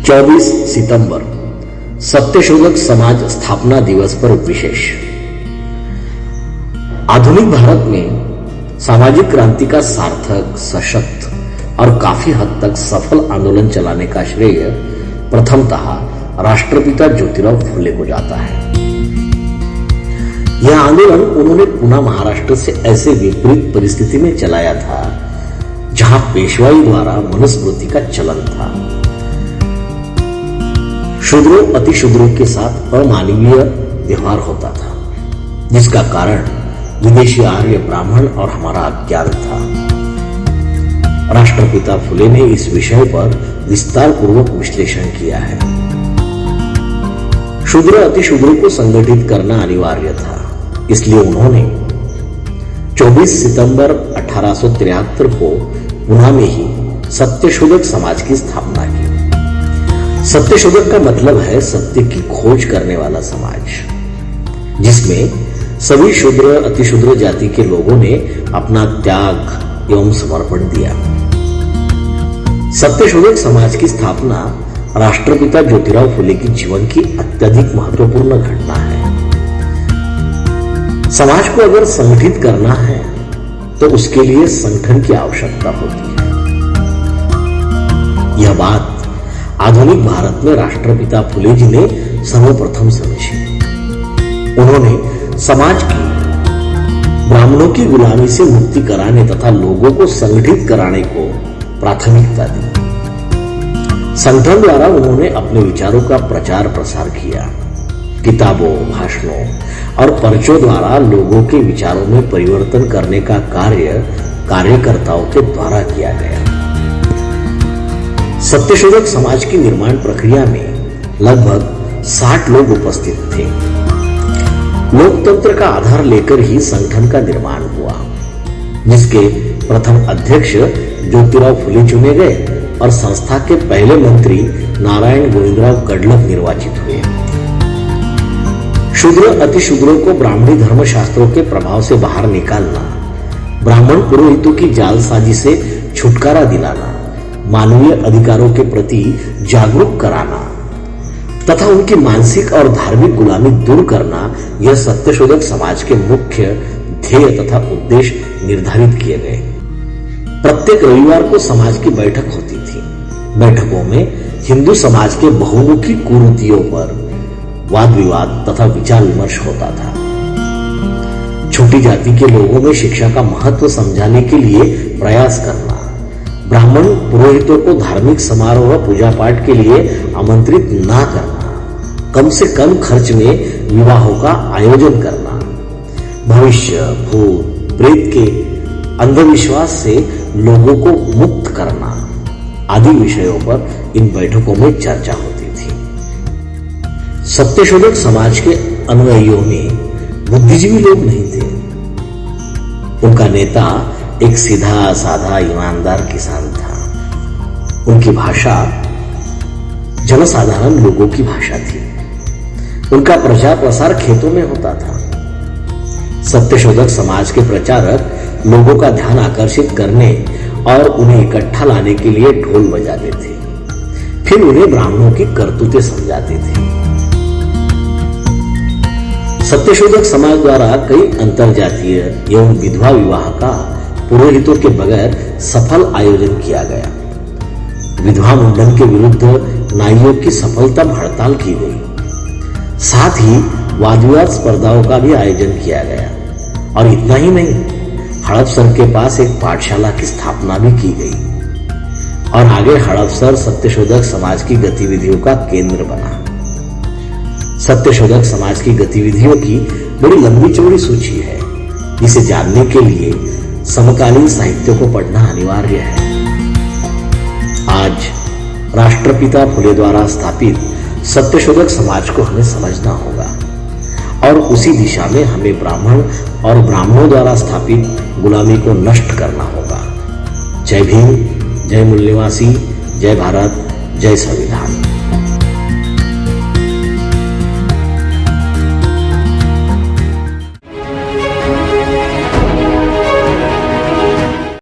24 सितंबर सत्यशोधक समाज स्थापना दिवस पर विशेष। आधुनिक भारत में सामाजिक क्रांति का सार्थक, सशक्त और काफी हद तक सफल आंदोलन चलाने का श्रेय प्रथमतः राष्ट्रपिता ज्योतिराव फुले को जाता है। यह आंदोलन उन्होंने पुणे महाराष्ट्र से ऐसे विपरीत परिस्थिति में चलाया था जहां पेशवाई द्वारा मनुस्मृति का चलन था। शूद्रों अतिशूद्रों के साथ अमानवीय व्यवहार होता था, जिसका कारण विदेशी आर्य ब्राह्मण और हमारा अज्ञान था। राष्ट्रपिता फुले ने इस विषय पर विस्तार पूर्वक विश्लेषण किया है। शूद्र अतिशूद्रों को संगठित करना अनिवार्य था, इसलिए उन्होंने 24 सितंबर 1873 को पुणे में ही सत्यशोधक समाज की स्थापना की। सत्यशोधक का मतलब है सत्य की खोज करने वाला समाज, जिसमें सभी शूद्र अतिशूद्र जाति के लोगों ने अपना त्याग एवं समर्पण दिया। सत्यशोधक समाज की स्थापना राष्ट्रपिता ज्योतिराव फुले की जीवन की अत्यधिक महत्वपूर्ण घटना है। समाज को अगर संगठित करना है तो उसके लिए संगठन की आवश्यकता होती है। यह बात आधुनिक भारत में राष्ट्रपिता फुले जी ने सर्वप्रथम समझी। उन्होंने समाज की ब्राह्मणों की गुलामी से मुक्ति कराने तथा लोगों को संगठित कराने को प्राथमिकता दी। संगठन द्वारा उन्होंने अपने विचारों का प्रचार प्रसार किया। किताबों, भाषणों और पर्चों द्वारा लोगों के विचारों में परिवर्तन करने का कार्य कार्यकर्ताओं के द्वारा किया गया। सत्यशोधक समाज की निर्माण प्रक्रिया में लगभग 60 लोग उपस्थित थे। लोकतंत्र का आधार लेकर ही संगठन का निर्माण हुआ, जिसके प्रथम अध्यक्ष ज्योतिराव फुले चुने गए और संस्था के पहले मंत्री नारायण गोविंदराव गडलक निर्वाचित हुए। शूद्र अतिशूद्रों को ब्राह्मणी धर्मशास्त्रों के प्रभाव से बाहर निकालना, ब्राह्मण पुरोहितों की जालसाजी से छुटकारा दिलाना, मानवीय अधिकारों के प्रति जागरूक कराना तथा उनकी मानसिक और धार्मिक गुलामी दूर करना, यह सत्यशोधक समाज के मुख्य ध्येय तथा उद्देश्य निर्धारित किए गए। प्रत्येक रविवार को समाज की बैठक होती थी। बैठकों में हिंदू समाज के बहुमुखी कुरीतियों पर वाद विवाद तथा विचार विमर्श होता था। छोटी जाति के लोगों में शिक्षा का महत्व समझाने के लिए प्रयास करना, ब्राह्मण पुरोहितों को धार्मिक समारोह पूजा पाठ के लिए आमंत्रित ना करना, कम से कम खर्च में विवाहों का आयोजन करना, भविष्य, भूत प्रेत के अंधविश्वास से लोगों को मुक्त करना आदि विषयों पर इन बैठकों में चर्चा होती थी। सत्यशोधक समाज के अनुयायियों में बुद्धिजीवी लोग नहीं थे। उनका नेता एक सीधा साधा ईमानदार किसान था। उनकी भाषा जनसाधारण लोगों की भाषा थी। उनका प्रचार प्रसार खेतों में होता था। सत्यशोधक समाज के प्रचारक लोगों का ध्यान आकर्षित करने और उन्हें इकट्ठा लाने के लिए ढोल बजाते थे, फिर उन्हें ब्राह्मणों की करतूतें समझाते थे। सत्यशोधक समाज द्वारा कई अंतरजातीय एवं विधवा विवाह का पुरोहितों के बगैर सफल आयोजन किया गया। विधवा मुंडन के विरुद्ध नाइयों की सफलतम हड़ताल की गई। साथ ही वाद विवाद स्पर्धाओं का भी आयोजन किया गया। और इतना ही नहीं, हड़पसर के पास एक पाठशाला की स्थापना भी की गई और आगे हड़पसर सत्यशोधक समाज की गतिविधियों का केंद्र बना। सत्यशोधक समाज की गतिविधियों की बड़ी लंबी चौड़ी सूची है, जिसे जानने के लिए समकालीन साहित्य को पढ़ना अनिवार्य है। आज राष्ट्रपिता फुले द्वारा स्थापित सत्यशोधक समाज को हमें समझना होगा और उसी दिशा में हमें ब्राह्मण और ब्राह्मणों द्वारा स्थापित गुलामी को नष्ट करना होगा। जय भीम, जय मूल्यवासी, जय भारत, जय संविधान।